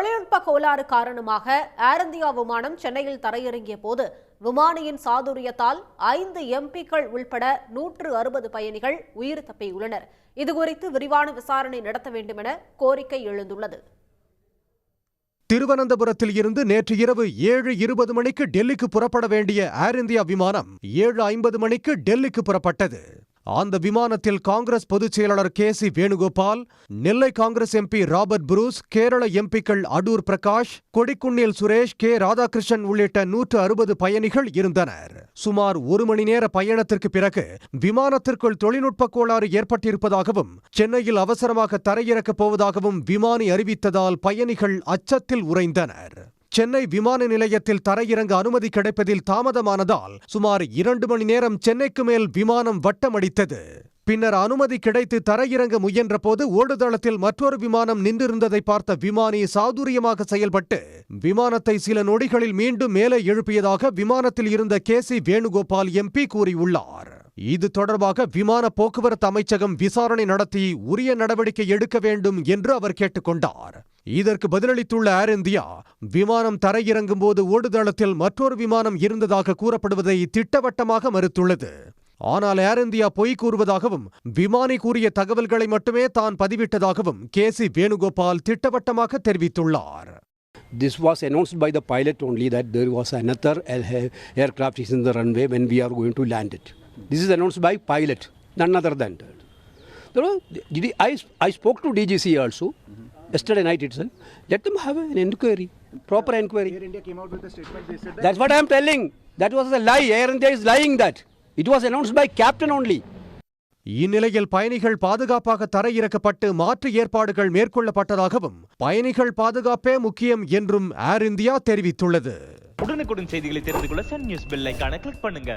தொழில்நுட்ப கோளாறு காரணமாக ஏர் இந்தியா விமானம் சென்னையில் தரையிறங்கிய போது விமானியின் சாதுரியத்தால் 5 எம்பிக்கள் உள்பட 160 பயணிகள் உயிர் தப்பியுள்ளனர். இதுகுறித்து விரிவான விசாரணை நடத்த வேண்டும் என கோரிக்கை எழுந்துள்ளது. திருவனந்தபுரத்தில் இருந்து நேற்று இரவு 7:20 மணிக்கு டெல்லிக்கு புறப்பட வேண்டிய ஏர் இந்தியா விமானம் 7:50 மணிக்கு டெல்லிக்கு புறப்பட்டது. அந்த விமானத்தில் காங்கிரஸ் பொதுச் செயலாளர் KC Venugopal, Nellai Congress MP Robert Bruce, Kerala எம்பிக்கள் அடூர் பிரகாஷ், கொடிக்குன்னில் சுரேஷ், K ராதாகிருஷ்ணன் உள்ளிட்ட 160 பயணிகள் இருந்தனர். சுமார் 1 மணி நேர பயணத்திற்கு பிறகு விமானத்திற்குள் தொழில்நுட்ப கோளாறு ஏற்பட்டிருப்பதாகவும் சென்னையில் அவசரமாக தரையிறக்கப் போவதாகவும் விமானி அறிவித்ததால் பயணிகள் அச்சத்தில் உறைந்தனர். சென்னை விமான நிலையத்தில் தரையிறங்க அனுமதி கிடைப்பதில் தாமதமானதால் சுமார் 2 மணி நேரம் சென்னைக்கு மேல் விமானம் வட்டமடித்தது. பின்னர் அனுமதி கிடைத்து தரையிறங்க முயன்ற போது ஓடுதளத்தில் மற்றொரு விமானம் நின்றிருந்ததை பார்த்த விமானி சாதுரியமாக செயல்பட்டு விமானத்தை சில நொடிகளில் மீண்டும் மேலே எழுப்பியதாக விமானத்தில் இருந்த KC வேணுகோபால் MP கூறியுள்ளார். இது தொடர்பாக விமான போக்குவரத்து அமைச்சகம் விசாரணை நடத்தி உரிய நடவடிக்கை எடுக்க வேண்டும் என்று அவர் கேட்டுக்கொண்டார். இதற்கு பதிலளித்துள்ள ஏர் இந்தியா, விமானம் தரையிறங்கும் போது ஓடுதளத்தில் மற்றொரு விமானம் இருந்ததாக கூறப்படுவதை திட்டவட்டமாக மறுத்துள்ளது. ஆனால் ஏர் இந்தியா பொய் கூறுவதாகவும் விமானி கூறிய தகவல்களை மட்டுமே தான் பதிவிட்டதாகவும் KC வேணுகோபால் திட்டவட்டமாக தெரிவித்துள்ளார். This was announced by the pilot only that there was another aircraft is in the runway when we are going to land it. This is announced by pilot, none other than that. I spoke to DGC also yesterday night itself. Let them have an inquiry, proper inquiry. Air India came out with a statement. They said that that's what I am telling. That was a lie. Air India is lying that. It was announced by captain only. இந்நிலையில் பயணிகள் பாதுகாப்பாக தரையிறக்கப்பட்டு மாற்று ஏற்பாடுகள் மேற்கொள்ளப்பட்டதாகவும் பயணிகள் பாதுகாப்பே முக்கியம் என்றும் ஏர் India தெரிவித்துள்ளது. உடனுக்குடன் செய்திகளை தெரிந்து கொள்ள சன் நியூஸ் பெல் ஐகானை கிளிக் பண்ணுங்க.